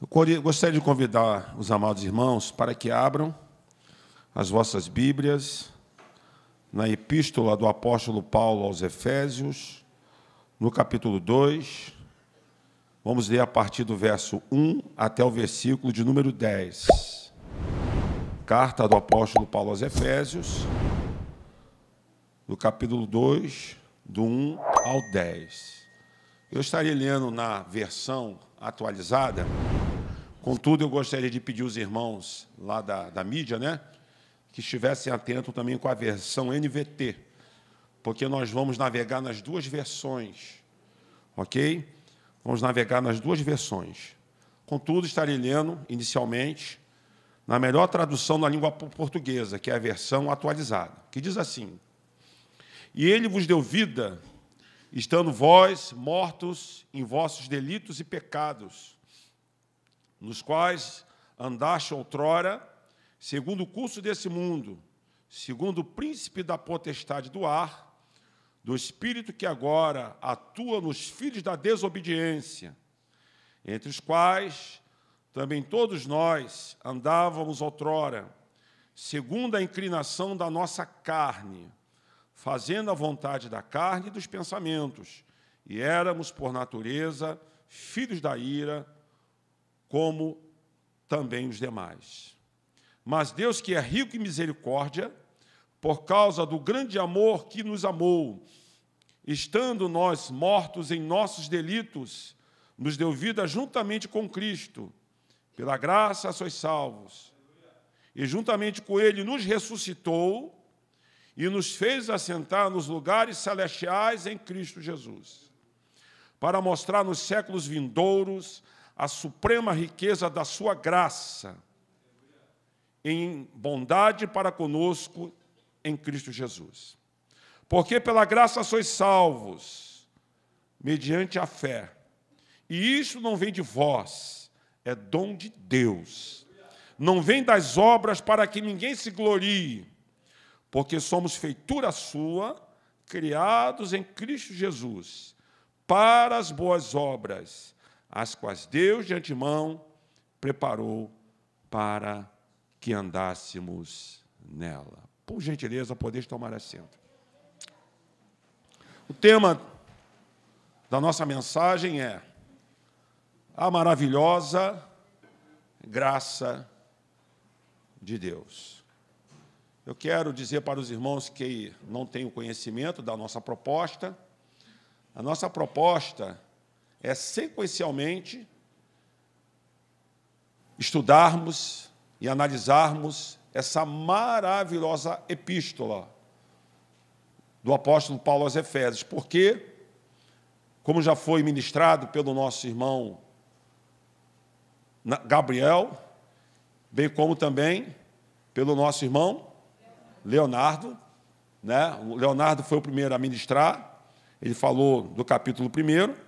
Eu gostaria de convidar os amados irmãos para que abram as vossas Bíblias na Epístola do apóstolo Paulo aos Efésios, no capítulo 2. Vamos ler a partir do verso 1 até o versículo de número 10. Carta do apóstolo Paulo aos Efésios, no capítulo 2, do 1 ao 10. Eu estarei lendo na versão atualizada. Contudo, eu gostaria de pedir aos irmãos lá da mídia, que estivessem atentos também com a versão NVT, porque nós vamos navegar nas duas versões, ok? Vamos navegar nas duas versões. Contudo, estarei lendo, inicialmente, na melhor tradução da língua portuguesa, que é a versão atualizada, que diz assim: E ele vos deu vida, estando vós mortos em vossos delitos e pecados, nos quais andaste outrora, segundo o curso desse mundo, segundo o príncipe da potestade do ar, do espírito que agora atua nos filhos da desobediência, entre os quais também todos nós andávamos outrora, segundo a inclinação da nossa carne, fazendo a vontade da carne e dos pensamentos, e éramos, por natureza, filhos da ira, como também os demais. Mas Deus, que é rico em misericórdia, por causa do grande amor que nos amou, estando nós mortos em nossos delitos, nos deu vida juntamente com Cristo. Pela graça sois salvos. E juntamente com Ele nos ressuscitou e nos fez assentar nos lugares celestiais em Cristo Jesus, para mostrar nos séculos vindouros a suprema riqueza da sua graça, em bondade para conosco em Cristo Jesus. Porque pela graça sois salvos, mediante a fé. E isso não vem de vós, é dom de Deus. Não vem das obras para que ninguém se glorie, porque somos feitura sua, criados em Cristo Jesus, para as boas obras, as quais Deus de antemão preparou para que andássemos nela. Por gentileza, podeis tomar assento. O tema da nossa mensagem é a maravilhosa graça de Deus. Eu quero dizer para os irmãos que não têm o conhecimento da nossa proposta. A nossa proposta é sequencialmente estudarmos e analisarmos essa maravilhosa epístola do apóstolo Paulo aos Efésios, porque, como já foi ministrado pelo nosso irmão Gabriel, bem como também pelo nosso irmão Leonardo, O Leonardo foi o primeiro a ministrar, ele falou do capítulo 1,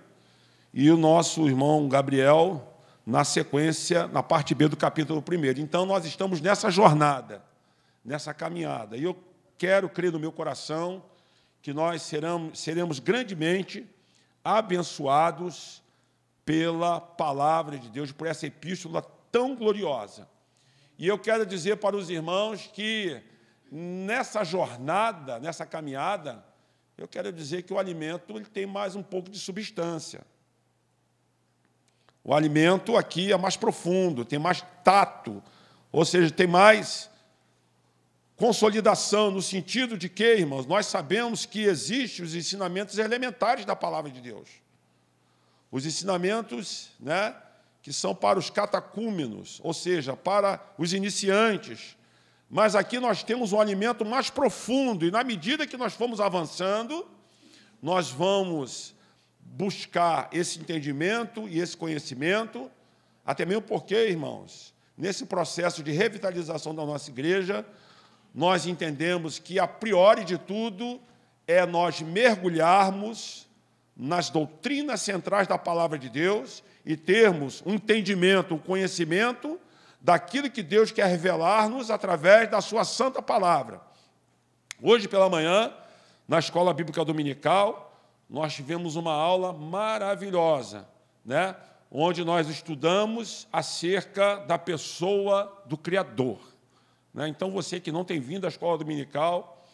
e o nosso irmão Gabriel, na sequência, na parte B do capítulo 1. Então, nós estamos nessa jornada, nessa caminhada. E eu quero crer no meu coração que nós seremos grandemente abençoados pela palavra de Deus, por essa epístola tão gloriosa. E eu quero dizer para os irmãos que, nessa jornada, nessa caminhada, eu quero dizer que o alimento ele tem mais um pouco de substância. O alimento aqui é mais profundo, tem mais tato, ou seja, tem mais consolidação, no sentido de que, irmãos, nós sabemos que existem os ensinamentos elementares da palavra de Deus. Os ensinamentos, que são para os catecúmenos, ou seja, para os iniciantes. Mas aqui nós temos um alimento mais profundo, e na medida que nós formos avançando, nós vamos buscar esse entendimento e esse conhecimento, até mesmo porque, irmãos, nesse processo de revitalização da nossa igreja, nós entendemos que, a priori de tudo, é nós mergulharmos nas doutrinas centrais da palavra de Deus e termos um entendimento, um conhecimento daquilo que Deus quer revelar-nos através da sua santa palavra. Hoje pela manhã, na Escola Bíblica Dominical, nós tivemos uma aula maravilhosa, onde nós estudamos acerca da pessoa do Criador. Então, você que não tem vindo à escola dominical,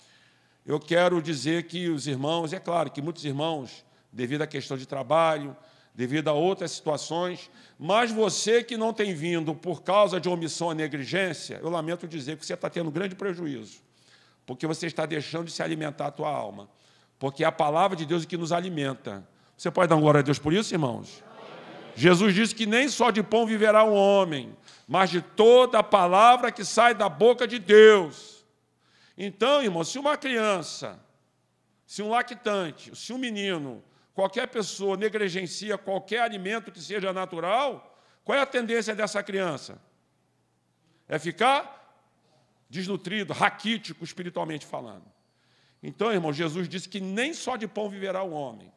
eu quero dizer que os irmãos, é claro que muitos irmãos, devido à questão de trabalho, devido a outras situações, mas você que não tem vindo por causa de omissão ou negligência, eu lamento dizer que você está tendo grande prejuízo, porque você está deixando de se alimentar a tua alma, porque é a palavra de Deus que nos alimenta. Você pode dar glória a Deus por isso, irmãos? Jesus disse que nem só de pão viverá o homem, mas de toda a palavra que sai da boca de Deus. Então, irmão, se uma criança, se um lactante, se um menino, qualquer pessoa negligencia qualquer alimento que seja natural, qual é a tendência dessa criança? É ficar desnutrido, raquítico, espiritualmente falando. Então, irmão, Jesus disse que nem só de pão viverá o homem,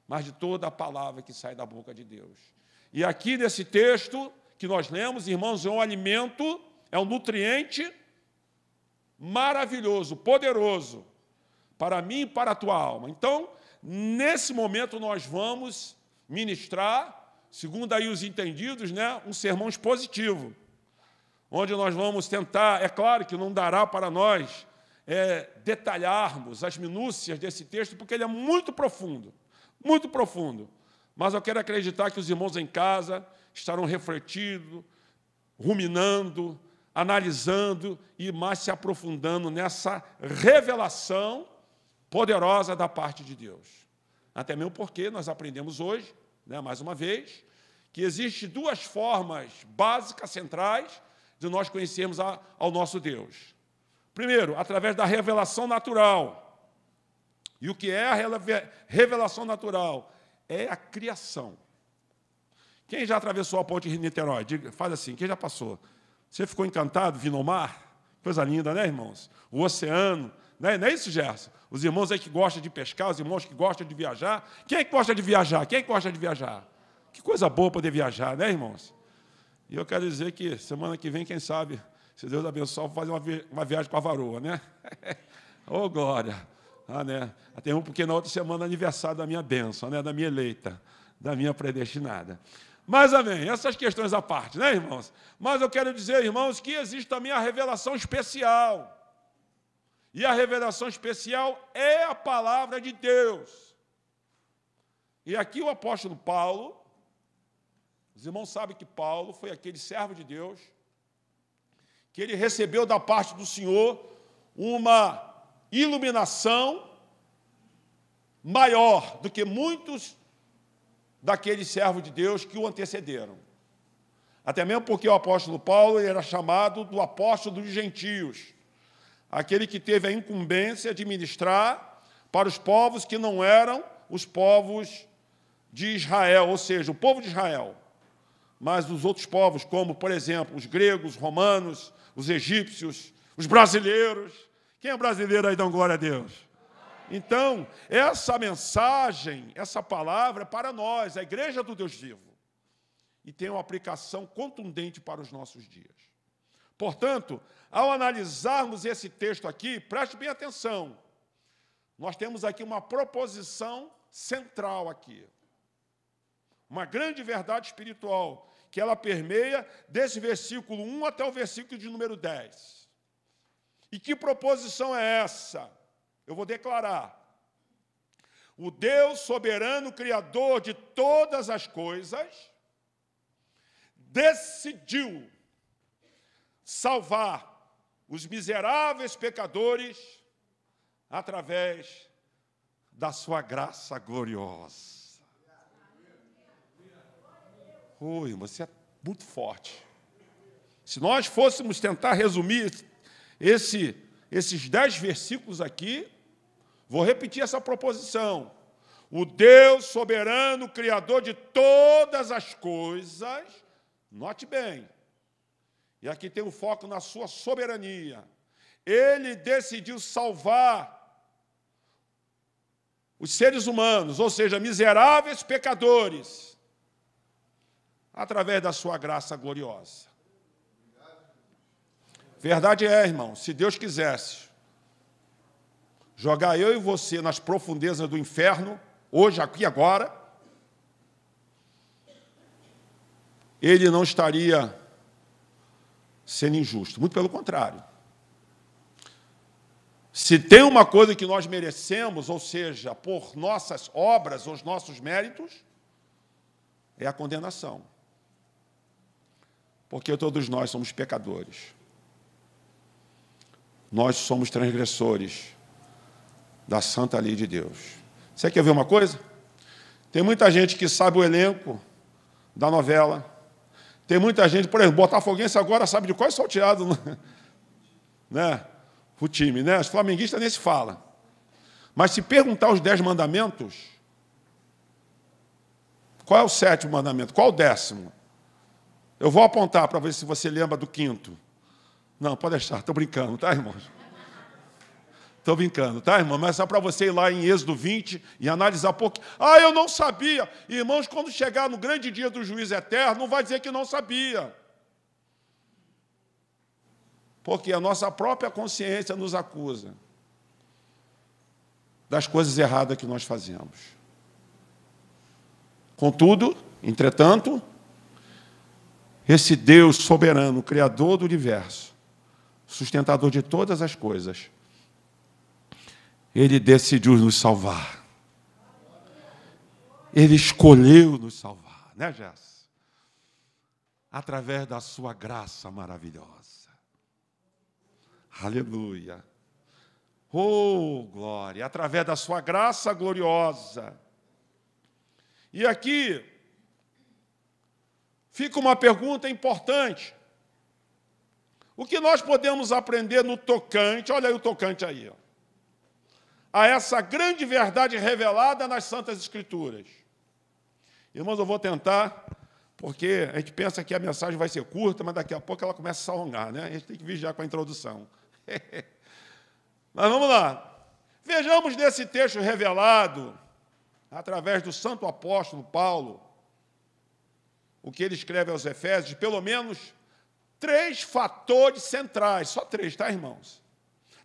mas de toda a palavra que sai da boca de Deus. E aqui nesse texto que nós lemos, irmãos, é um alimento, é um nutriente maravilhoso, poderoso, para mim e para a tua alma. Então, nesse momento nós vamos ministrar, segundo aí os entendidos, um sermão expositivo, onde nós vamos tentar, é claro que não dará para nós detalharmos as minúcias desse texto, porque ele é muito profundo, mas eu quero acreditar que os irmãos em casa estarão refletindo, ruminando, analisando e mais se aprofundando nessa revelação poderosa da parte de Deus. Até mesmo porque nós aprendemos hoje, mais uma vez, que existem duas formas básicas, centrais, de nós conhecermos ao nosso Deus. Primeiro, através da revelação natural. E o que é a revelação natural? É a criação. Quem já atravessou a ponte Rio-Niterói? Diga, faz assim, quem já passou? Você ficou encantado, vindo ao mar? Coisa linda, né, irmãos? O oceano, não é isso, Gerson? Os irmãos aí que gostam de pescar, os irmãos que gostam de viajar. Quem é que gosta de viajar? Quem é que gosta de viajar? Que coisa boa poder viajar, né, irmãos? E eu quero dizer que semana que vem, quem sabe, se Deus abençoar, vou fazer uma viagem com a varoa, né? Ô, glória! Até porque na outra semana é aniversário da minha bênção, da minha eleita, da minha predestinada. Mas, amém, essas questões à parte, né, irmãos? Mas eu quero dizer, irmãos, que existe também a revelação especial. E a revelação especial é a palavra de Deus. E aqui o apóstolo Paulo, os irmãos sabem que Paulo foi aquele servo de Deus, que ele recebeu da parte do Senhor uma iluminação maior do que muitos daqueles servos de Deus que o antecederam. Até mesmo porque o apóstolo Paulo era chamado do apóstolo dos gentios, aquele que teve a incumbência de ministrar para os povos que não eram os povos de Israel, ou seja, o povo de Israel, mas dos outros povos, como, por exemplo, os gregos, os romanos, os egípcios, os brasileiros. Quem é brasileiro aí, dá glória a Deus? Então, essa mensagem, essa palavra é para nós, a igreja do Deus vivo, e tem uma aplicação contundente para os nossos dias. Portanto, ao analisarmos esse texto aqui, preste bem atenção, nós temos aqui uma proposição central aqui, uma grande verdade espiritual, que ela permeia desse versículo 1 até o versículo de número 10. E que proposição é essa? Eu vou declarar. O Deus soberano, criador de todas as coisas, decidiu salvar os miseráveis pecadores através da sua graça gloriosa. Oi, você é muito forte. Se nós fôssemos tentar resumir esses 10 versículos aqui, vou repetir essa proposição. O Deus soberano, criador de todas as coisas, note bem, e aqui tem um foco na sua soberania. Ele decidiu salvar os seres humanos, ou seja, miseráveis pecadores, através da sua graça gloriosa. Verdade é, irmão, se Deus quisesse jogar eu e você nas profundezas do inferno, hoje, aqui, agora, ele não estaria sendo injusto. Muito pelo contrário. Se tem uma coisa que nós merecemos, ou seja, por nossas obras ou os nossos méritos, é a condenação. Porque todos nós somos pecadores. Nós somos transgressores da santa lei de Deus. Você quer ver uma coisa? Tem muita gente que sabe o elenco da novela. Tem muita gente, por exemplo, botafoguense agora sabe de qual é salteado, né? O time, né? Os flamenguistas nem se fala. Mas se perguntar os 10 mandamentos, qual é o 7º mandamento? Qual o 10º? Eu vou apontar para ver se você lembra do 5º. Não, pode deixar, estou brincando, tá, irmãos? Estou brincando, tá, irmão? Mas é para você ir lá em Êxodo 20 e analisar um pouco. Ah, eu não sabia. Irmãos, quando chegar no grande dia do juízo eterno, não vai dizer que não sabia. Porque a nossa própria consciência nos acusa das coisas erradas que nós fazemos. Contudo, entretanto, esse Deus soberano, Criador do universo, sustentador de todas as coisas, Ele decidiu nos salvar. Ele escolheu nos salvar, né, Jess? Através da sua graça maravilhosa. Aleluia. Oh, glória. Através da sua graça gloriosa. E aqui fica uma pergunta importante. O que nós podemos aprender no tocante, olha aí o tocante aí, ó, a essa grande verdade revelada nas Santas Escrituras? Irmãos, eu vou tentar, porque a gente pensa que a mensagem vai ser curta, mas daqui a pouco ela começa a se alongar, né? A gente tem que vigiar com a introdução. Mas vamos lá. Vejamos nesse texto revelado, através do santo apóstolo Paulo, o que ele escreve aos Efésios, pelo menos 3 fatores centrais, só 3, tá, irmãos?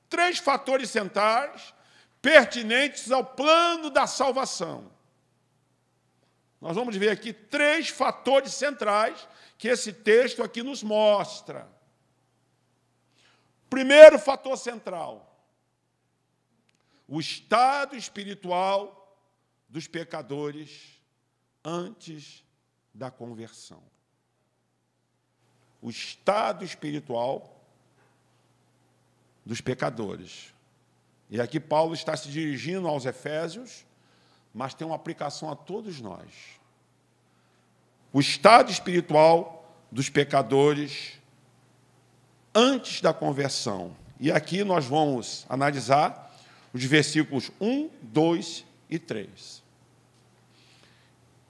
3 fatores centrais pertinentes ao plano da salvação. Nós vamos ver aqui 3 fatores centrais que esse texto aqui nos mostra. Primeiro fator central, o estado espiritual dos pecadores antes da conversão. O estado espiritual dos pecadores. E aqui Paulo está se dirigindo aos Efésios, mas tem uma aplicação a todos nós. O estado espiritual dos pecadores antes da conversão. E aqui nós vamos analisar os versículos 1, 2 e 3.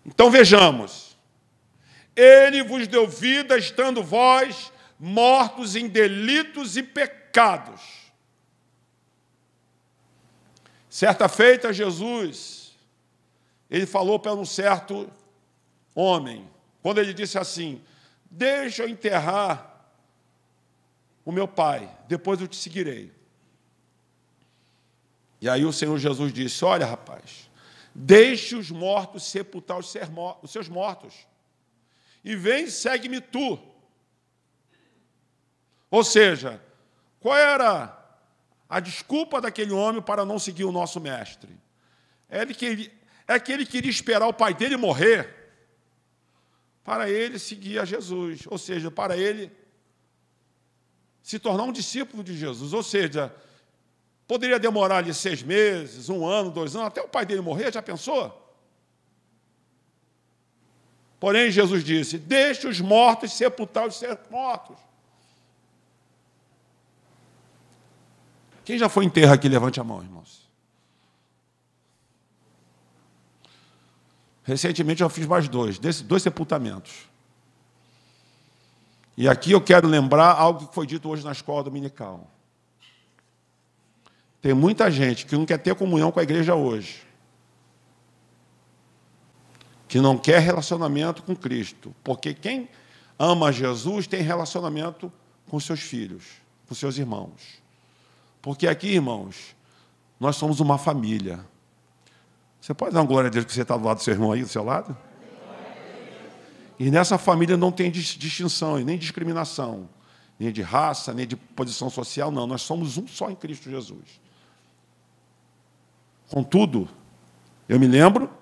Então vejamos. Ele vos deu vida, estando vós mortos em delitos e pecados. Certa feita, Jesus, ele falou para um certo homem, quando ele disse assim: deixa eu enterrar o meu pai, depois eu te seguirei. E aí o Senhor Jesus disse: olha, rapaz, deixe os mortos sepultar os seus mortos, e vem e segue-me tu. Ou seja, qual era a desculpa daquele homem para não seguir o nosso mestre? É que ele queria esperar o pai dele morrer para ele seguir a Jesus, ou seja, para ele se tornar um discípulo de Jesus. Ou seja, poderia demorar ali 6 meses, 1 ano, 2 anos, até o pai dele morrer, já pensou? Porém, Jesus disse: deixe os mortos sepultar os seus mortos. Quem já foi em enterro aqui, levante a mão, irmãos. Recentemente eu fiz mais 2 sepultamentos. E aqui eu quero lembrar algo que foi dito hoje na escola dominical. Tem muita gente que não quer ter comunhão com a igreja hoje, que não quer relacionamento com Cristo, porque quem ama Jesus tem relacionamento com seus filhos, com seus irmãos. Porque aqui, irmãos, nós somos uma família. Você pode dar uma glória a Deus que você está do lado do seu irmão aí, do seu lado? E nessa família não tem distinção, nem discriminação, nem de raça, nem de posição social, não. Nós somos um só em Cristo Jesus. Contudo, eu me lembro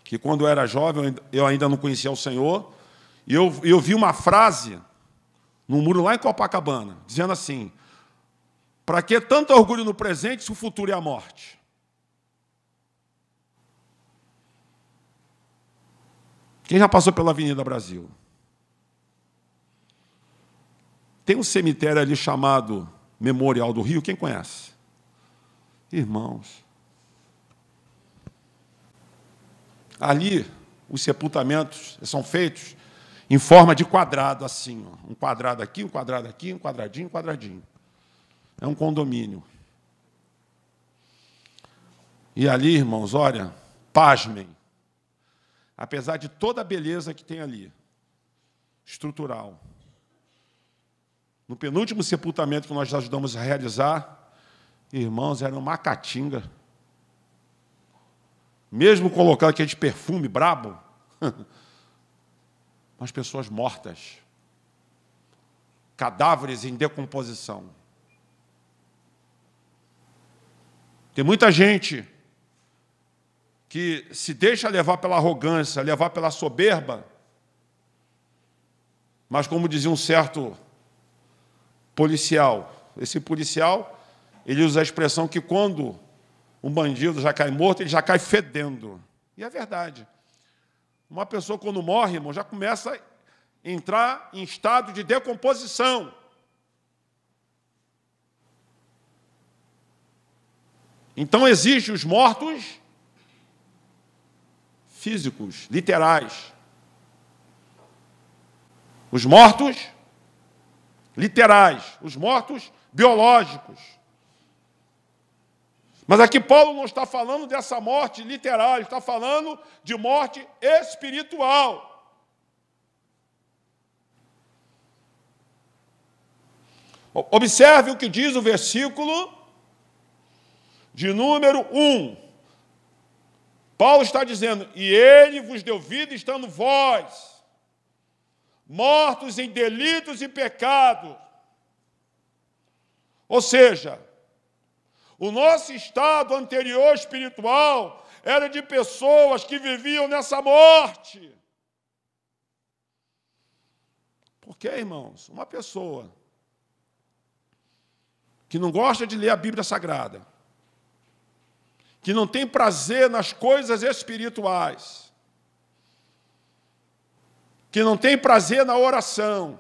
que quando eu era jovem, eu ainda não conhecia o Senhor, e eu vi uma frase no muro lá em Copacabana, dizendo assim: para que tanto orgulho no presente se o futuro é a morte? Quem já passou pela Avenida Brasil? Tem um cemitério ali chamado Memorial do Rio, quem conhece? Irmãos, ali os sepultamentos são feitos em forma de quadrado, assim, ó. Um quadrado aqui, um quadrado aqui, um quadradinho, um quadradinho. É um condomínio. E ali, irmãos, olha, pasmem, apesar de toda a beleza que tem ali, estrutural, no penúltimo sepultamento que nós ajudamos a realizar, irmãos, era uma caatinga. Mesmo colocando aquele perfume brabo, as pessoas mortas, cadáveres em decomposição. Tem muita gente que se deixa levar pela arrogância, levar pela soberba, mas, como dizia um certo policial, esse policial, ele usa a expressão que quando um bandido já cai morto, ele já cai fedendo. E é verdade. Uma pessoa, quando morre, irmão, já começa a entrar em estado de decomposição. Então, existem os mortos físicos, literais. Os mortos literais, os mortos biológicos. Mas aqui Paulo não está falando dessa morte literal, ele está falando de morte espiritual. Observe o que diz o versículo de número 1. Paulo está dizendo: e ele vos deu vida estando vós mortos em delitos e pecados. Ou seja, o nosso estado anterior espiritual era de pessoas que viviam nessa morte. Por quê, irmãos? Uma pessoa que não gosta de ler a Bíblia Sagrada, que não tem prazer nas coisas espirituais, que não tem prazer na oração,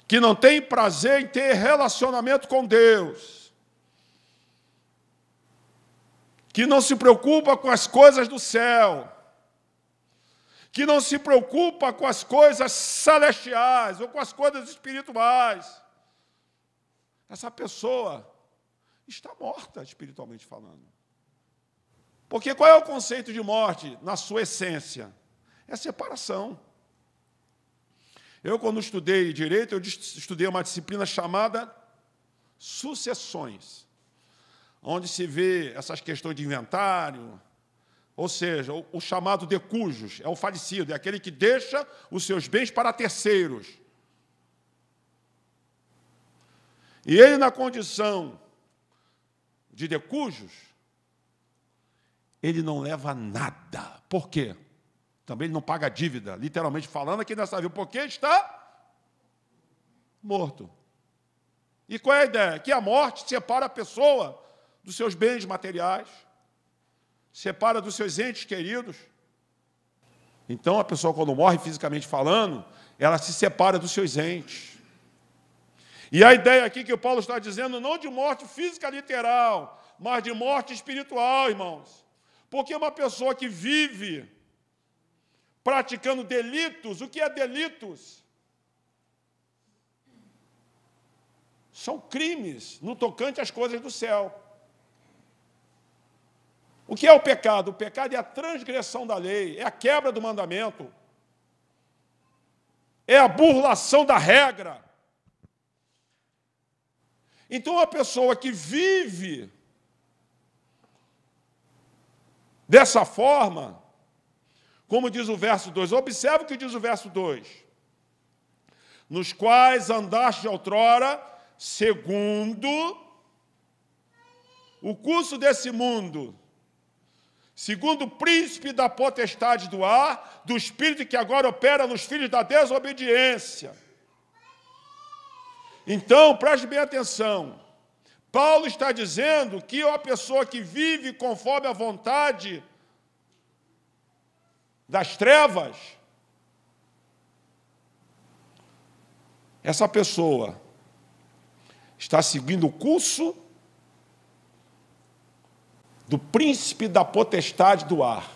que não tem prazer em ter relacionamento com Deus, que não se preocupa com as coisas do céu, que não se preocupa com as coisas celestiais ou com as coisas espirituais, essa pessoa está morta espiritualmente falando. Porque qual é o conceito de morte na sua essência? É separação. Eu, quando estudei direito, eu estudei uma disciplina chamada sucessões, onde se vê essas questões de inventário, ou seja, o chamado de cujos, é o falecido, é aquele que deixa os seus bens para terceiros. E ele, na condição de decujos, ele não leva nada. Por quê? Também ele não paga dívida, literalmente falando aqui nessa vida, porque está morto. E qual é a ideia? Que a morte separa a pessoa dos seus bens materiais, separa dos seus entes queridos. Então, a pessoa, quando morre, fisicamente falando, ela se separa dos seus entes. E a ideia aqui que o Paulo está dizendo, não de morte física literal, mas de morte espiritual, irmãos. Porque uma pessoa que vive praticando delitos, o que é delitos? São crimes no tocante às coisas do céu. O que é o pecado? O pecado é a transgressão da lei, é a quebra do mandamento, é a burlação da regra. Então, a pessoa que vive dessa forma, como diz o verso 2. Observe o que diz o verso 2. Nos quais andaste outrora, segundo o curso desse mundo, segundo o príncipe da potestade do ar, do espírito que agora opera nos filhos da desobediência. Então, preste bem atenção. Paulo está dizendo que a pessoa que vive conforme a vontade das trevas, essa pessoa está seguindo o curso do príncipe da potestade do ar.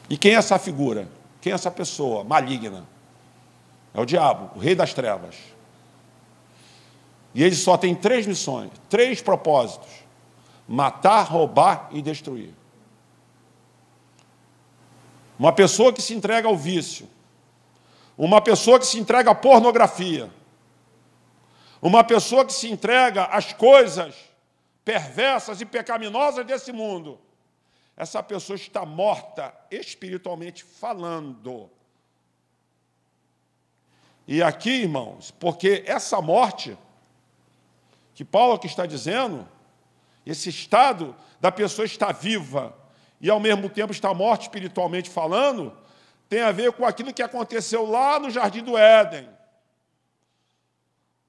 E quem é essa figura? Quem é essa pessoa maligna? É o diabo, o rei das trevas. E ele só tem 3 missões, 3 propósitos: matar, roubar e destruir. Uma pessoa que se entrega ao vício, uma pessoa que se entrega à pornografia, uma pessoa que se entrega às coisas perversas e pecaminosas desse mundo, essa pessoa está morta espiritualmente falando. E aqui, irmãos, porque essa morte que Paulo aqui está dizendo, esse estado da pessoa estar viva e ao mesmo tempo estar morta espiritualmente falando, tem a ver com aquilo que aconteceu lá no Jardim do Éden.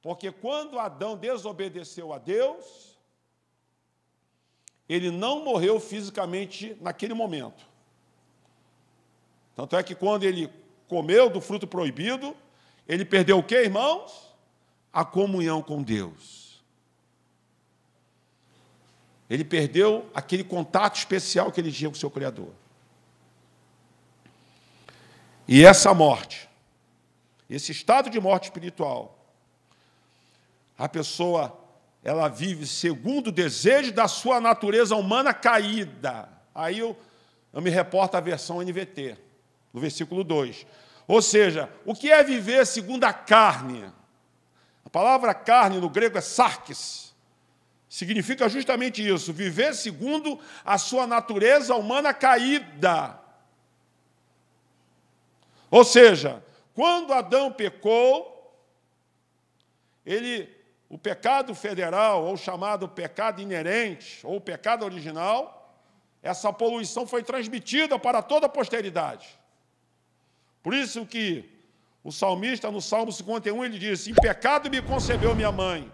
Porque quando Adão desobedeceu a Deus, ele não morreu fisicamente naquele momento. Tanto é que quando ele comeu do fruto proibido, ele perdeu o quê, irmãos? A comunhão com Deus. Ele perdeu aquele contato especial que ele tinha com o seu Criador. E essa morte, esse estado de morte espiritual, a pessoa, ela vive segundo o desejo da sua natureza humana caída. Aí eu me reporto à versão NVT, no versículo 2. Ou seja, o que é viver segundo a carne? A palavra carne no grego é sarkis. Significa justamente isso, viver segundo a sua natureza humana caída. Ou seja, quando Adão pecou, o pecado federal, ou chamado pecado inerente, ou pecado original, essa poluição foi transmitida para toda a posteridade. Por isso que o salmista, no Salmo 51, ele diz: em pecado me concebeu minha mãe.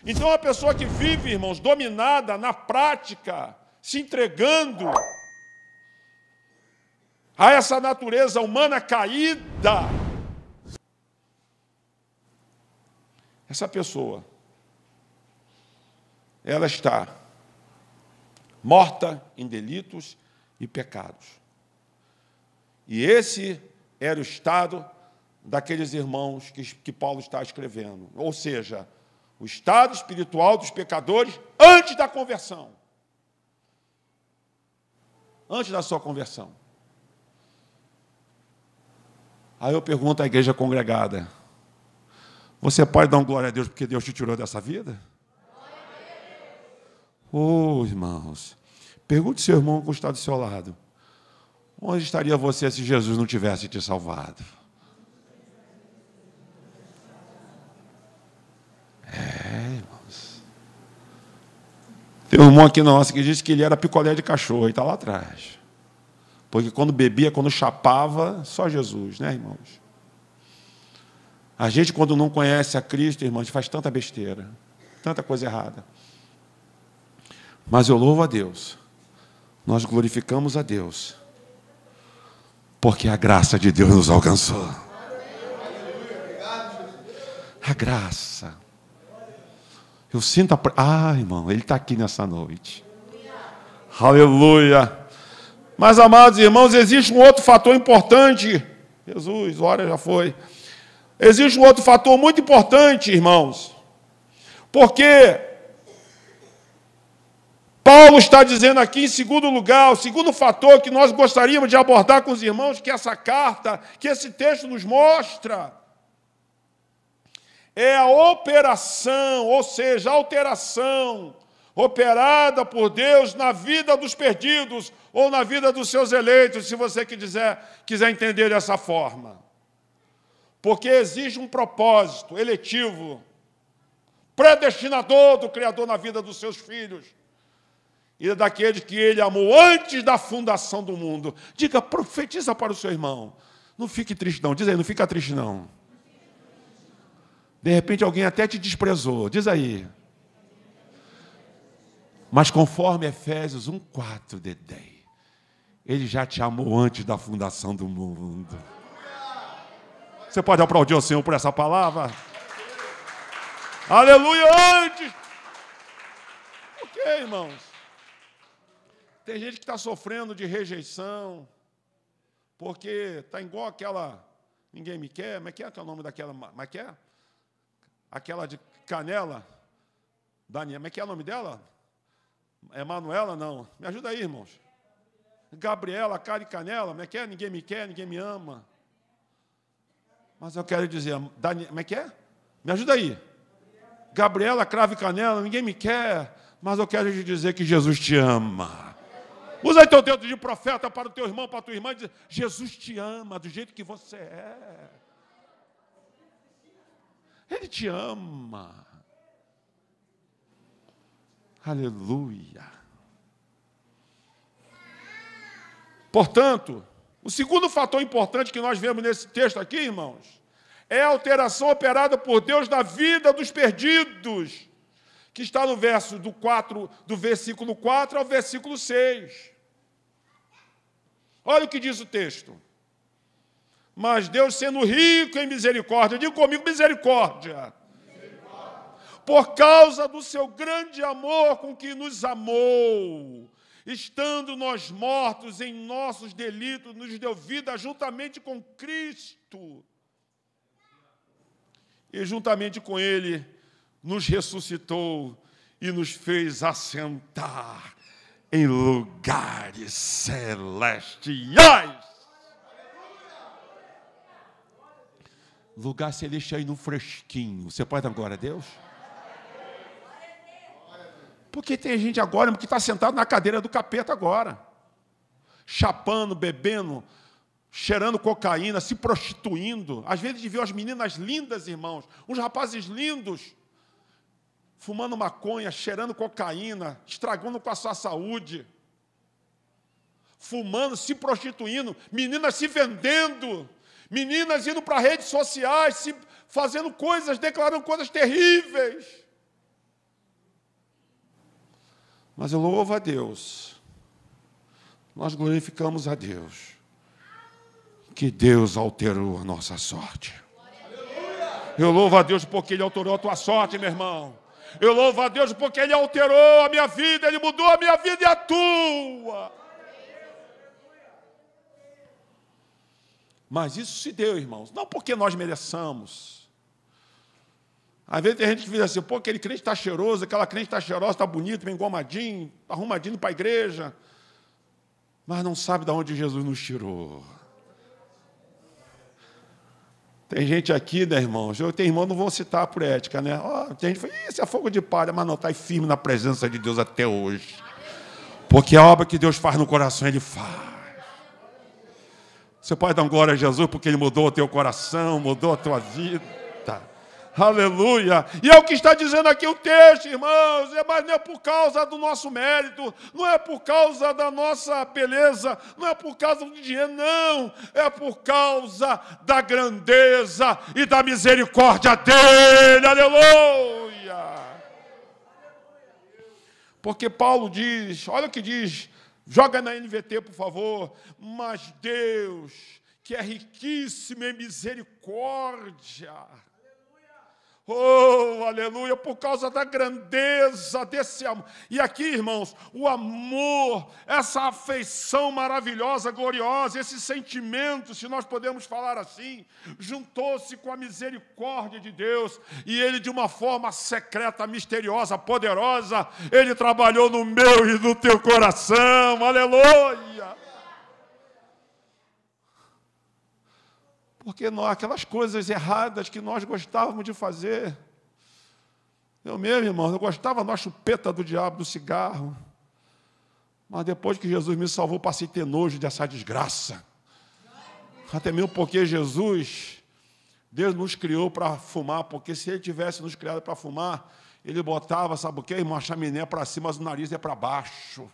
Então, a pessoa que vive, irmãos, dominada na prática, se entregando a essa natureza humana caída, essa pessoa, ela está morta em delitos e pecados. E esse era o estado daqueles irmãos que Paulo está escrevendo. Ou seja, o estado espiritual dos pecadores antes da conversão. Antes da sua conversão. Aí eu pergunto à igreja congregada: você pode dar um glória a Deus porque Deus te tirou dessa vida? Oh, irmãos, pergunte ao seu irmão que está do seu lado: onde estaria você se Jesus não tivesse te salvado? Irmãos. Tem um irmão aqui nosso que disse que ele era picolé de cachorro, e está lá atrás. Porque quando bebia, quando chapava, só Jesus, né, irmãos? A gente, quando não conhece a Cristo, irmãos, faz tanta besteira, tanta coisa errada. Mas eu louvo a Deus, nós glorificamos a Deus, porque a graça de Deus nos alcançou. A graça. Eu sinto irmão, Ele está aqui nessa noite. Aleluia. Mas, amados irmãos, existe um outro fator importante. Jesus, hora já foi. Existe um outro fator muito importante, irmãos. Porque Paulo está dizendo aqui, em segundo lugar, o segundo fator que nós gostaríamos de abordar com os irmãos, que essa carta, que esse texto nos mostra, é a operação, ou seja, a alteração operada por Deus na vida dos perdidos, ou na vida dos seus eleitos, se você quiser entender dessa forma. Porque existe um propósito eletivo, predestinador do Criador na vida dos seus filhos e daqueles que Ele amou antes da fundação do mundo. Diga, profetiza para o seu irmão. Não fique triste não, diz aí, não fica triste não. De repente alguém até te desprezou, diz aí. Mas conforme Efésios 1:4, Dedé, Ele já te amou antes da fundação do mundo. Você pode aplaudir o Senhor por essa palavra? Aleluia, antes! Por quê, irmãos? Tem gente que está sofrendo de rejeição, porque está igual aquela, ninguém me quer, mas que é o nome daquela, mas que é? Aquela de Canela, Daniela, mas que é o nome dela? É Manuela, não. Me ajuda aí, irmãos. Gabriela, cara e Canela, mas que é? Ninguém me quer, ninguém me ama. Mas eu quero dizer, Daniela, como é que é? Me ajuda aí. Gabriela, cravo e canela, ninguém me quer, mas eu quero te dizer que Jesus te ama. Usa aí teu dedo de profeta para o teu irmão, para a tua irmã, e diz, Jesus te ama do jeito que você é. Ele te ama. Aleluia. Portanto, o segundo fator importante que nós vemos nesse texto aqui, irmãos, é a alteração operada por Deus na vida dos perdidos, que está no verso do versículo 4 ao versículo 6. Olha o que diz o texto. Mas Deus, sendo rico em misericórdia, diga comigo, misericórdia. Por causa do seu grande amor com que nos amou, estando nós mortos em nossos delitos, nos deu vida juntamente com Cristo. E juntamente com Ele nos ressuscitou e nos fez assentar em lugares celestiais. Lugar celestial e no fresquinho. Você pode dar glória a Deus? Porque tem gente agora que está sentado na cadeira do capeta agora, chapando, bebendo, cheirando cocaína, se prostituindo. Às vezes vê as meninas lindas, irmãos, uns rapazes lindos, fumando maconha, cheirando cocaína, estragando com a sua saúde, fumando, se prostituindo, meninas se vendendo, meninas indo para redes sociais, fazendo coisas, declarando coisas terríveis. Mas eu louvo a Deus, nós glorificamos a Deus, que Deus alterou a nossa sorte. Eu louvo a Deus porque Ele alterou a tua sorte, meu irmão. Eu louvo a Deus porque Ele alterou a minha vida, Ele mudou a minha vida e a tua. Mas isso se deu, irmãos, não porque nós mereçamos. Às vezes tem gente que diz assim, pô, aquele crente está cheiroso, aquela crente está cheirosa, está bonito, bem engomadinho, arrumadinho para a igreja, mas não sabe de onde Jesus nos tirou. Tem gente aqui, né, irmãos? Eu tenho irmão, não vou citar por ética, né? Tem gente que fala, isso é fogo de palha, mas não, está firme na presença de Deus até hoje. Porque a obra que Deus faz no coração, Ele faz. Você pode dar glória a Jesus porque Ele mudou o teu coração, mudou a tua vida. Aleluia! E é o que está dizendo aqui o texto, irmãos, mas não é por causa do nosso mérito, não é por causa da nossa beleza, não é por causa do dinheiro, não, é por causa da grandeza e da misericórdia dEle, aleluia! Porque Paulo diz, olha o que diz, joga na NVT, por favor, mas Deus, que é riquíssimo em misericórdia, oh, aleluia, por causa da grandeza desse amor. E aqui, irmãos, o amor, essa afeição maravilhosa, gloriosa, esse sentimento, se nós podemos falar assim, juntou-se com a misericórdia de Deus, e Ele, de uma forma secreta, misteriosa, poderosa, Ele trabalhou no meu e no teu coração, aleluia. Porque aquelas coisas erradas que nós gostávamos de fazer. Eu mesmo, irmão, eu gostava da chupeta do diabo, do cigarro. Mas depois que Jesus me salvou, passei a ter nojo dessa desgraça. Até mesmo porque Deus nos criou para fumar, porque se Ele tivesse nos criado para fumar, Ele botava, sabe o quê, irmão? A chaminé para cima, mas o nariz é para baixo.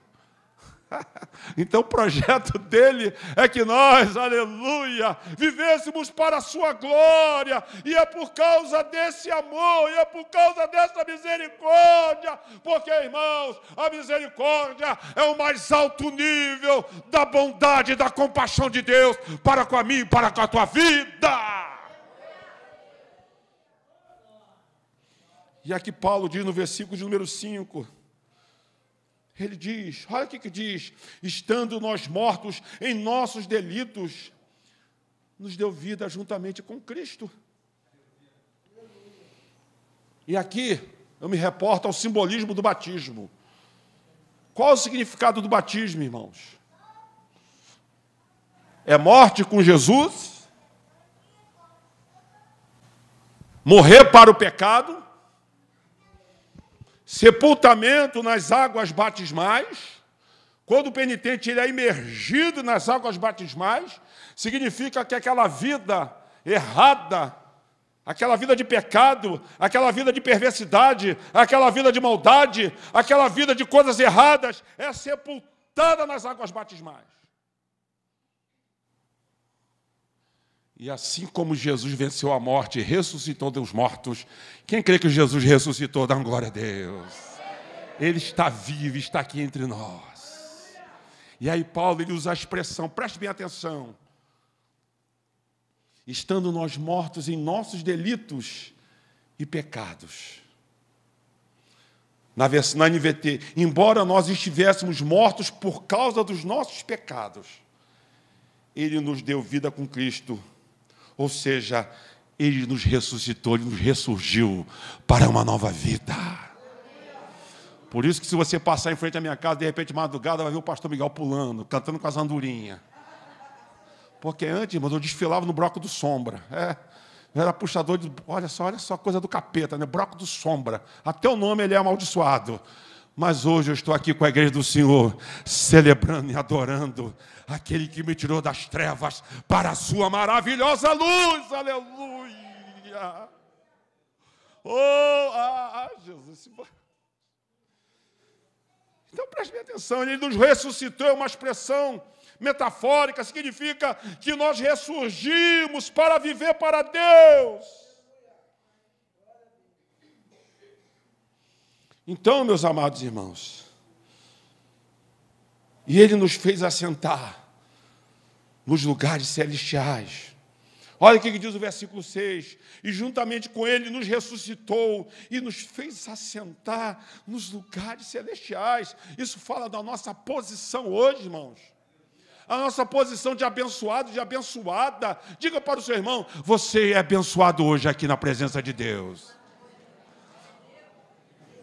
Então o projeto dele é que nós, aleluia, vivêssemos para a sua glória, e é por causa desse amor, e é por causa dessa misericórdia, porque, irmãos, a misericórdia é o mais alto nível da bondade e da compaixão de Deus para com a mim e para com a tua vida. E aqui Paulo diz no versículo de número 5, ele diz, olha o que diz: estando nós mortos em nossos delitos, nos deu vida juntamente com Cristo. E aqui eu me reporto ao simbolismo do batismo. Qual é o significado do batismo, irmãos? É morte com Jesus, morrer para o pecado, sepultamento nas águas batismais. Quando o penitente ele é imergido nas águas batismais, significa que aquela vida errada, aquela vida de pecado, aquela vida de perversidade, aquela vida de maldade, aquela vida de coisas erradas, é sepultada nas águas batismais. E assim como Jesus venceu a morte e ressuscitou dos mortos, quem crê que Jesus ressuscitou, dá glória a Deus. Ele está vivo, está aqui entre nós. E aí Paulo ele usa a expressão, preste bem atenção. Estando nós mortos em nossos delitos e pecados. Na NVT, embora nós estivéssemos mortos por causa dos nossos pecados, Ele nos deu vida com Cristo. Ou seja, Ele nos ressuscitou, Ele nos ressurgiu para uma nova vida. Por isso que se você passar em frente à minha casa, de repente, madrugada, vai ver o pastor Miguel pulando, cantando com as andorinhas. Porque antes, irmãos, eu desfilava no bloco do Sombra. Eu era puxador de... Olha só, coisa do capeta, né? Bloco do Sombra. Até o nome ele é amaldiçoado. Mas hoje eu estou aqui com a igreja do Senhor, celebrando e adorando aquele que me tirou das trevas para a sua maravilhosa luz. Aleluia! Jesus! Então preste bem atenção, Ele nos ressuscitou, é uma expressão metafórica, significa que nós ressurgimos para viver para Deus. Então, meus amados irmãos, e Ele nos fez assentar nos lugares celestiais. Olha o que diz o versículo 6. E juntamente com Ele nos ressuscitou e nos fez assentar nos lugares celestiais. Isso fala da nossa posição hoje, irmãos. A nossa posição de abençoado, de abençoada. Diga para o seu irmão, você é abençoado hoje aqui na presença de Deus.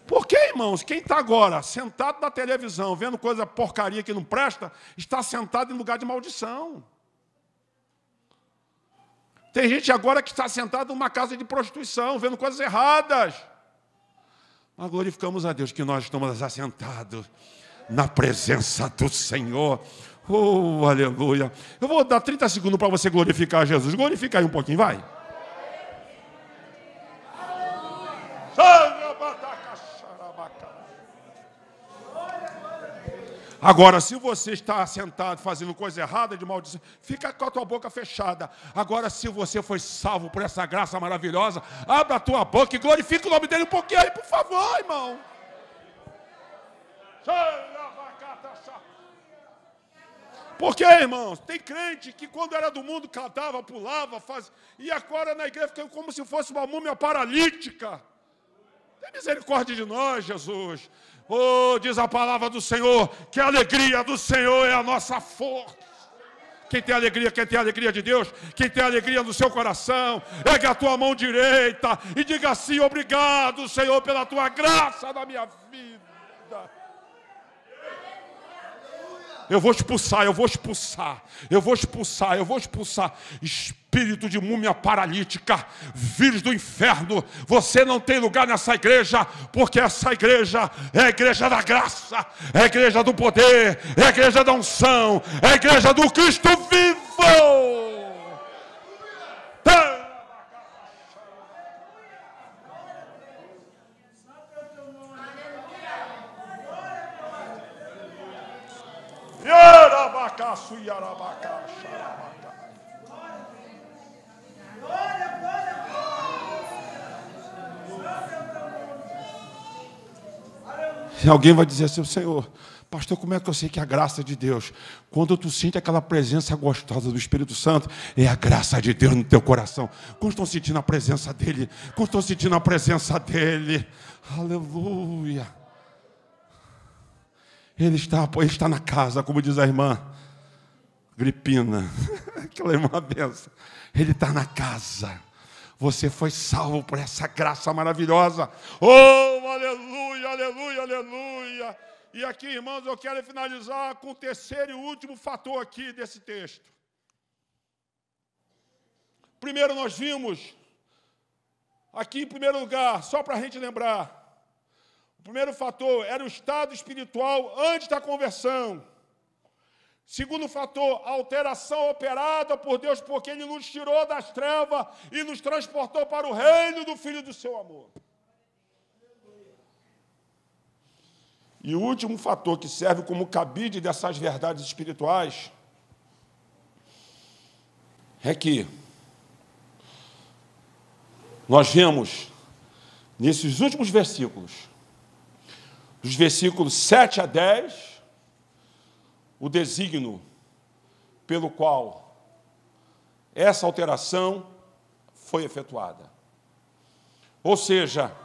Por que, irmãos? Quem está agora sentado na televisão, vendo coisa porcaria que não presta, está sentado em lugar de maldição. Tem gente agora que está sentado numa casa de prostituição, vendo coisas erradas. Mas glorificamos a Deus que nós estamos assentados na presença do Senhor. Oh, aleluia. Eu vou dar 30 segundos para você glorificar a Jesus. Glorifica aí um pouquinho, vai. Agora, se você está sentado fazendo coisa errada, de maldição, fica com a tua boca fechada. Agora, se você foi salvo por essa graça maravilhosa, abra a tua boca e glorifica o nome dele um pouquinho aí, por favor, irmão. Porque, irmãos, tem crente que quando era do mundo cantava, pulava, fazia, e agora na igreja fica como se fosse uma múmia paralítica. Tem misericórdia de nós, Jesus. Oh, diz a palavra do Senhor, que a alegria do Senhor é a nossa força. Quem tem a alegria de Deus, quem tem a alegria no seu coração, ergue a tua mão direita e diga assim, obrigado, Senhor, pela tua graça na minha vida. Eu vou expulsar, eu vou expulsar, eu vou expulsar, eu vou expulsar. Espírito de múmia paralítica, vírus do inferno, você não tem lugar nessa igreja, porque essa igreja é a igreja da graça, é a igreja do poder, é a igreja da unção, é a igreja do Cristo vivo. E alguém vai dizer assim: Senhor, pastor, como é que eu sei que é a graça de Deus? Quando tu sente aquela presença gostosa do Espírito Santo, é a graça de Deus no teu coração. Quando estão sentindo a presença dEle? Quando estão sentindo a presença dEle? Aleluia! Ele está na casa, como diz a irmã Gripina. Aquela irmã benção. Ele está na casa. Você foi salvo por essa graça maravilhosa. Oh, aleluia, aleluia, aleluia. E aqui, irmãos, eu quero finalizar com o terceiro e último fator aqui desse texto. Primeiro nós vimos, aqui em primeiro lugar, só para a gente lembrar, o primeiro fator era o estado espiritual antes da conversão. Segundo fator, a alteração operada por Deus, porque Ele nos tirou das trevas e nos transportou para o reino do Filho do seu amor. E o último fator que serve como cabide dessas verdades espirituais é que nós vemos nesses últimos versículos, dos versículos 7 a 10, o desígnio pelo qual essa alteração foi efetuada. Ou seja,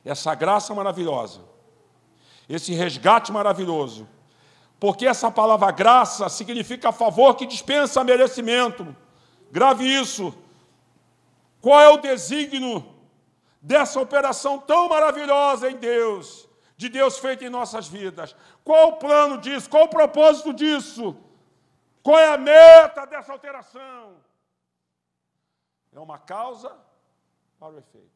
essa graça maravilhosa, esse resgate maravilhoso, porque essa palavra graça significa favor que dispensa merecimento. Grave isso. Qual é o desígnio dessa operação tão maravilhosa em Deus, de Deus feita em nossas vidas? Qual o plano disso? Qual o propósito disso? Qual é a meta dessa alteração? É uma causa para o efeito.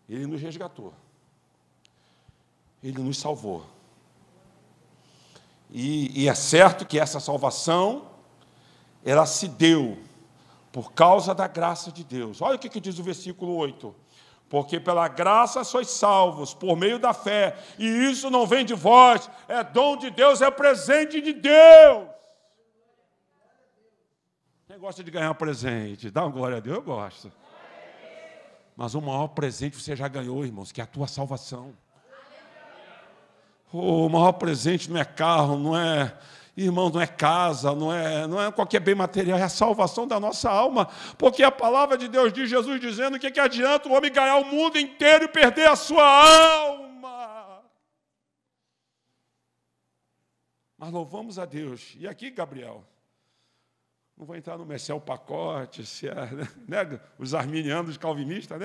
Ele nos resgatou. Ele nos salvou. E é certo que essa salvação, ela se deu por causa da graça de Deus. Olha o que diz o versículo 8. Porque pela graça sois salvos, por meio da fé, e isso não vem de vós, é dom de Deus, é presente de Deus. Quem gosta de ganhar presente? Dá uma glória a Deus, eu gosto. Mas o maior presente você já ganhou, irmãos, que é a tua salvação. O maior presente não é carro, não é, irmão, não é casa, não é qualquer bem material, é a salvação da nossa alma, porque a palavra de Deus diz, Jesus dizendo, que adianta o homem ganhar o mundo inteiro e perder a sua alma. Mas louvamos a Deus. E aqui, Gabriel, não vou entrar no Messel Pacote, se é, né, os arminianos, os calvinistas,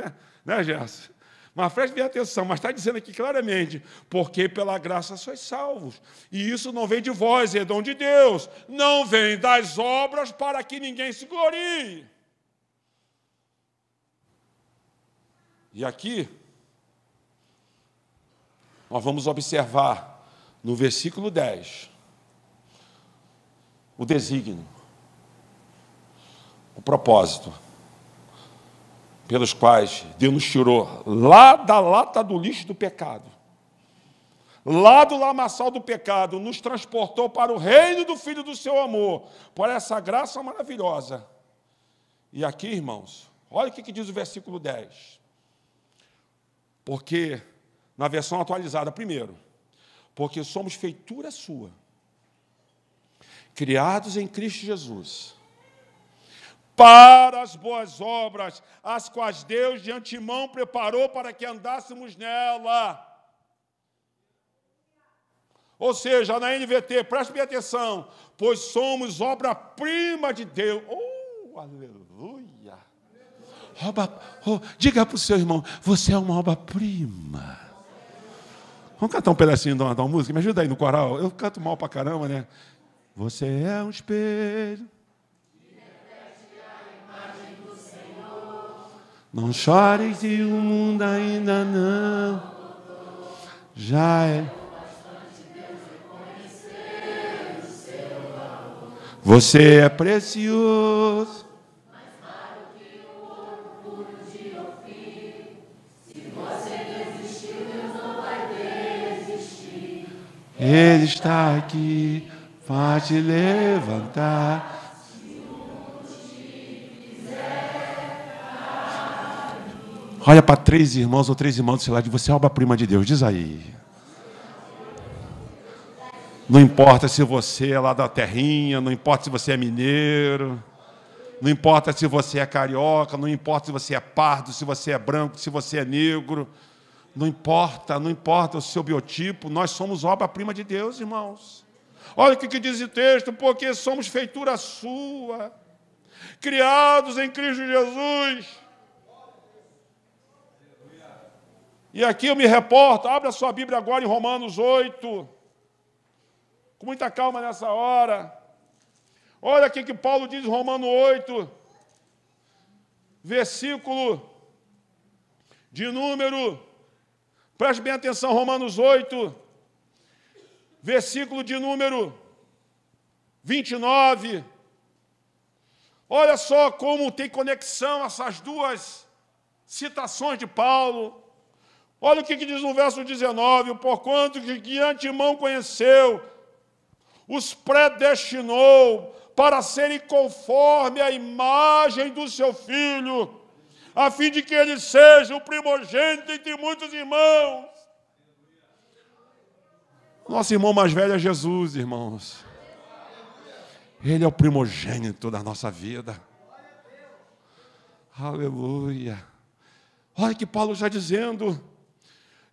né, Gerson? Mas preste bem atenção, mas está dizendo aqui claramente, porque pela graça sois salvos, e isso não vem de vós, é dom de Deus, não vem das obras para que ninguém se glorie. E aqui, nós vamos observar no versículo 10, o desígnio, o propósito, pelos quais Deus nos tirou lá da lata do lixo do pecado, lá do lamaçal do pecado, nos transportou para o reino do Filho do seu amor, por essa graça maravilhosa. E aqui, irmãos, olha o que diz o versículo 10. Porque, na versão atualizada, primeiro, porque somos feitura sua, criados em Cristo Jesus, para as boas obras, as quais Deus de antemão preparou para que andássemos nela. Ou seja, na NVT, preste bem atenção, pois somos obra-prima de Deus. Oh, aleluia! Diga para o seu irmão, você é uma obra-prima. Vamos cantar um pedacinho de uma música? Me ajuda aí no coral. Eu canto mal pra caramba, né? Você é um espelho. Não chores e o mundo ainda não. Já é. Você é precioso. Ele está aqui para te levantar. Olha para 3 irmãos ou 3 irmãos do seu lado, você é obra-prima de Deus, diz aí. Não importa se você é lá da terrinha, não importa se você é mineiro, não importa se você é carioca, não importa se você é pardo, se você é branco, se você é negro, não importa o seu biotipo, nós somos obra-prima de Deus, irmãos. Olha o que diz o texto, porque somos feitura sua, criados em Cristo Jesus. E aqui eu me reporto, abre a sua Bíblia agora em Romanos 8, com muita calma nessa hora. Olha aqui que Paulo diz em Romanos 8, versículo de número, preste bem atenção, Romanos 8, versículo de número 29. Olha só como tem conexão essas duas citações de Paulo. Olha o que diz no verso 19, porquanto que de antemão conheceu, os predestinou para serem conforme a imagem do seu Filho, a fim de que ele seja o primogênito entre muitos irmãos. Nosso irmão mais velho é Jesus, irmãos. Ele é o primogênito da nossa vida. Aleluia. Olha que Paulo está dizendo.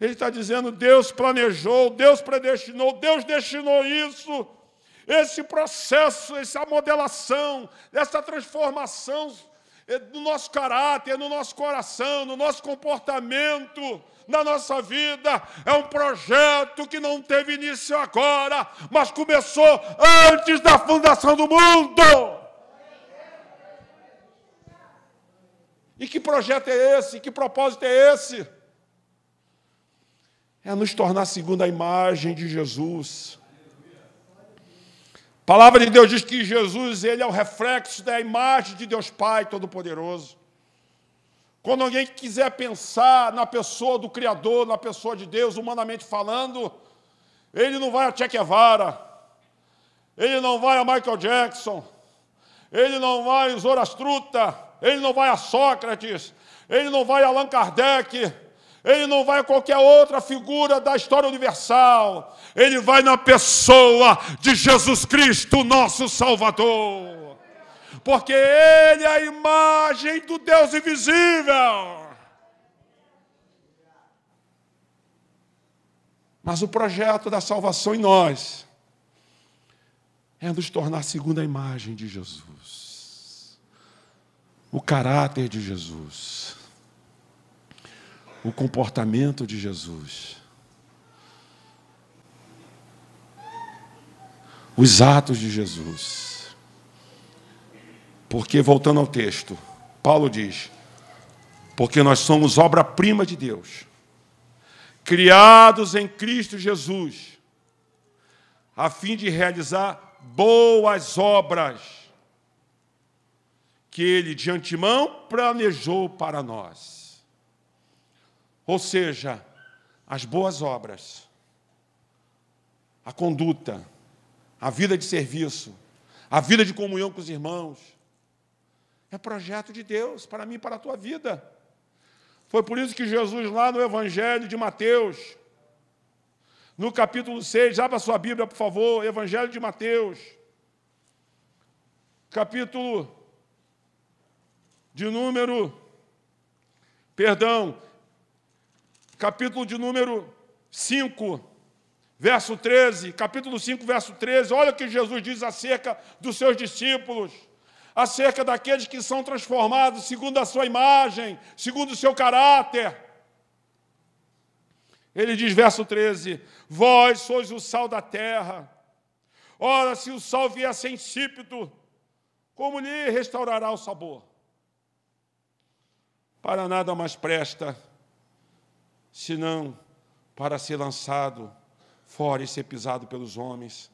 Ele está dizendo, Deus planejou, Deus predestinou, Deus destinou isso, esse processo, essa modelação, essa transformação no nosso caráter, no nosso coração, no nosso comportamento, na nossa vida. É um projeto que não teve início agora, mas começou antes da fundação do mundo. E que projeto é esse? Que propósito é esse? É nos tornar segundo a imagem de Jesus. A palavra de Deus diz que Jesus, ele é o reflexo da imagem de Deus Pai Todo-Poderoso. Quando alguém quiser pensar na pessoa do Criador, na pessoa de Deus, humanamente falando, ele não vai a Che Guevara, ele não vai a Michael Jackson, ele não vai a Zoroastruta, ele não vai a Sócrates, ele não vai a Allan Kardec, ele não vai a qualquer outra figura da história universal. Ele vai na pessoa de Jesus Cristo, nosso Salvador. Porque Ele é a imagem do Deus invisível. Mas o projeto da salvação em nós é nos tornar segundo a imagem de Jesus. O caráter de Jesus. O comportamento de Jesus, os atos de Jesus. Porque, voltando ao texto, Paulo diz, porque nós somos obra-prima de Deus, criados em Cristo Jesus, a fim de realizar boas obras que Ele de antemão planejou para nós. Ou seja, as boas obras, a conduta, a vida de serviço, a vida de comunhão com os irmãos, é projeto de Deus para mim e para a tua vida. Foi por isso que Jesus, lá no Evangelho de Mateus, no capítulo 6, abra a sua Bíblia, por favor, Evangelho de Mateus, capítulo de número, capítulo de número 5, verso 13, capítulo 5, verso 13, olha o que Jesus diz acerca dos seus discípulos, acerca daqueles que são transformados segundo a sua imagem, segundo o seu caráter. Ele diz, verso 13, vós sois o sal da terra. Ora, se o sal vier sem insípido, como lhe restaurará o sabor? Para nada mais presta, senão para ser lançado fora e ser pisado pelos homens.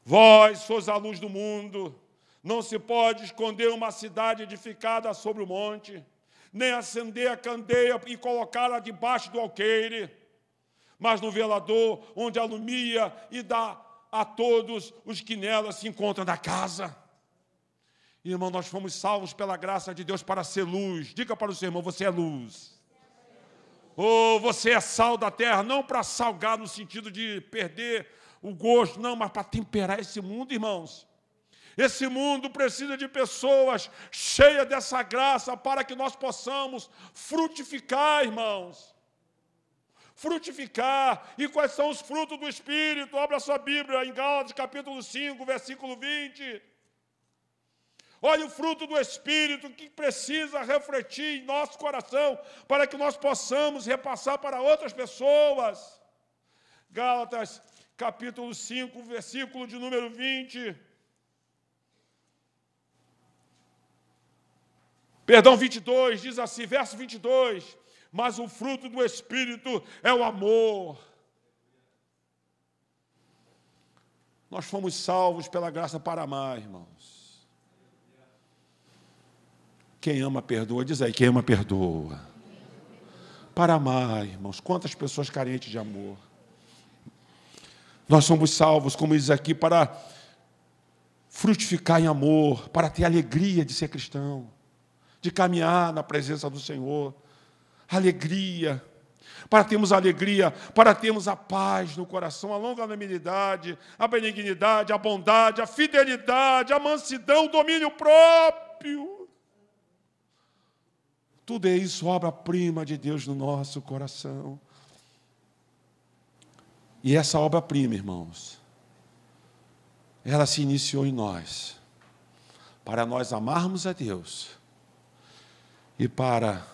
Vós sois a luz do mundo. Não se pode esconder uma cidade edificada sobre o monte, nem acender a candeia e colocá-la debaixo do alqueire, mas no velador, onde alumia e dá a todos os que nela se encontram na casa. Irmão, nós fomos salvos pela graça de Deus para ser luz. Diga para o seu irmão, você é luz. Ou você é sal da terra, não para salgar no sentido de perder o gosto, não, mas para temperar esse mundo, irmãos. Esse mundo precisa de pessoas cheias dessa graça para que nós possamos frutificar, irmãos. Frutificar. E quais são os frutos do Espírito? Abra sua Bíblia em Gálatas, capítulo 5, versículo 20. Olha o fruto do Espírito que precisa refletir em nosso coração para que nós possamos repassar para outras pessoas. Gálatas, capítulo 5, versículo de número 20. Perdão, 22, diz assim, verso 22. Mas o fruto do Espírito é o amor. Nós fomos salvos pela graça para amar, irmãos. Quem ama, perdoa. Diz aí, quem ama, perdoa. Para amar, irmãos. Quantas pessoas carentes de amor. Nós somos salvos, como diz aqui, para frutificar em amor, para ter alegria de ser cristão, de caminhar na presença do Senhor. Alegria. Para termos alegria, para termos a paz no coração, a longanimidade, a benignidade, a bondade, a fidelidade, a mansidão, o domínio próprio. Tudo é isso, obra-prima de Deus no nosso coração. E essa obra-prima, irmãos, ela se iniciou em nós, para nós amarmos a Deus e para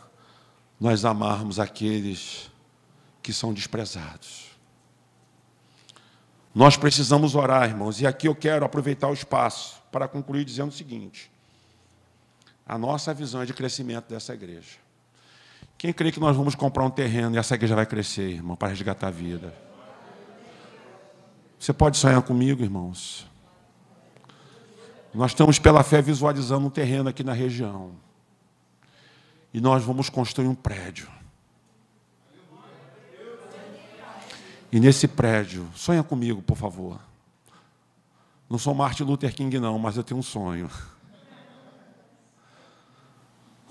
nós amarmos aqueles que são desprezados. Nós precisamos orar, irmãos, e aqui eu quero aproveitar o espaço para concluir dizendo o seguinte: a nossa visão é de crescimento dessa igreja. Quem crê que nós vamos comprar um terreno e essa igreja vai crescer, irmão, para resgatar a vida? Você pode sonhar comigo, irmãos? Nós estamos, pela fé, visualizando um terreno aqui na região. E nós vamos construir um prédio. E nesse prédio, sonha comigo, por favor. Não sou Martin Luther King, não, mas eu tenho um sonho.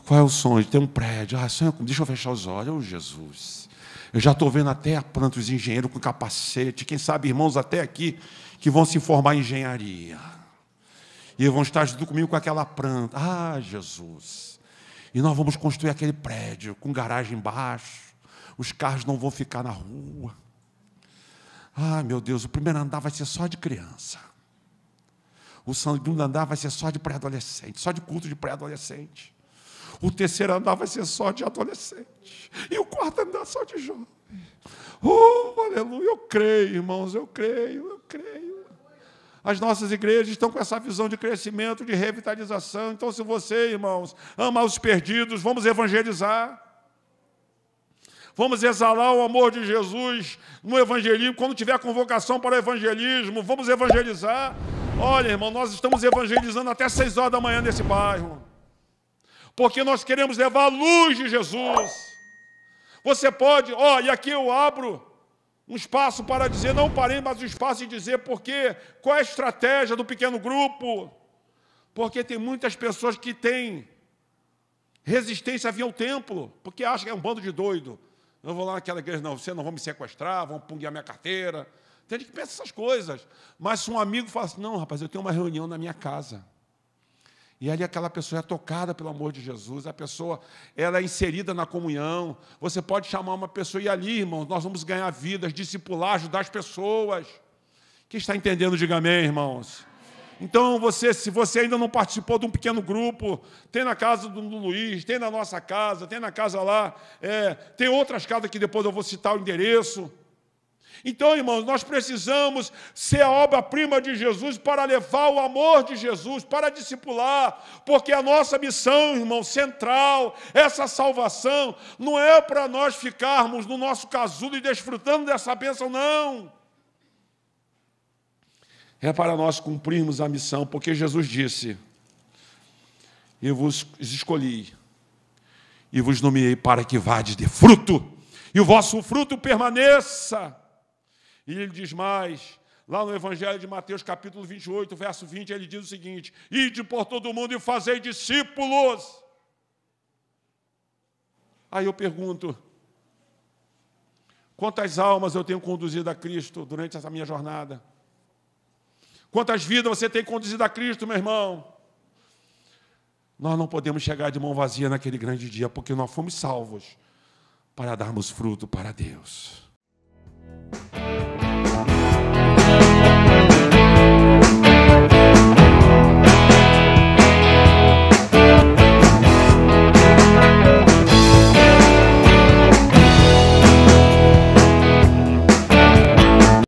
Qual é o sonho? Ter um prédio. Sonha comigo. Deixa eu fechar os olhos. Oh, Jesus. Eu já estou vendo até a planta, os engenheiros com capacete, quem sabe irmãos até aqui, que vão se formar em engenharia. E vão estar junto comigo com aquela planta. Jesus. E nós vamos construir aquele prédio com garagem embaixo. Os carros não vão ficar na rua. Meu Deus, o primeiro andar vai ser só de criança. O segundo andar vai ser só de pré-adolescente, só de culto de pré-adolescente. O terceiro andar vai ser só de adolescente. E o quarto andar só de jovem. Oh, aleluia, eu creio, irmãos, eu creio. As nossas igrejas estão com essa visão de crescimento, de revitalização. Então, se você, irmãos, ama os perdidos, vamos evangelizar. Vamos exalar o amor de Jesus no evangelismo. Quando tiver convocação para o evangelismo, vamos evangelizar. Olha, irmão, nós estamos evangelizando até 6 horas da manhã nesse bairro. Porque nós queremos levar a luz de Jesus. Você pode, e aqui eu abro um espaço para dizer, não parei, mas um espaço de dizer porque, qual é a estratégia do pequeno grupo? Porque tem muitas pessoas que têm resistência a vir ao templo, porque acham que é um bando de doido. Eu vou lá naquela igreja, não, você não vai me sequestrar, vão punir a minha carteira. Tem gente que pensa essas coisas. Mas se um amigo fala assim, não, rapaz, eu tenho uma reunião na minha casa. E ali aquela pessoa é tocada pelo amor de Jesus, a pessoa ela é inserida na comunhão. Você pode chamar uma pessoa e ali, irmãos, nós vamos ganhar vidas, discipular, ajudar as pessoas. Quem está entendendo, diga amém, irmãos. Então, se você ainda não participou de um pequeno grupo, tem na casa do Luiz, tem na nossa casa, tem na casa lá, tem outras casas que depois eu vou citar o endereço. Então, irmãos, nós precisamos ser a obra-prima de Jesus para levar o amor de Jesus, para discipular, porque a nossa missão, irmão, central, essa salvação, não é para nós ficarmos no nosso casulo e desfrutando dessa bênção, não. É para nós cumprirmos a missão, porque Jesus disse: eu vos escolhi e vos nomeei para que vades de fruto, e o vosso fruto permaneça. E ele diz mais, lá no Evangelho de Mateus, capítulo 28, verso 20, ele diz o seguinte: ide por todo o mundo e fazei discípulos. Aí eu pergunto, quantas almas eu tenho conduzido a Cristo durante essa minha jornada? Quantas vidas você tem conduzido a Cristo, meu irmão? Nós não podemos chegar de mão vazia naquele grande dia, porque nós fomos salvos para darmos fruto para Deus.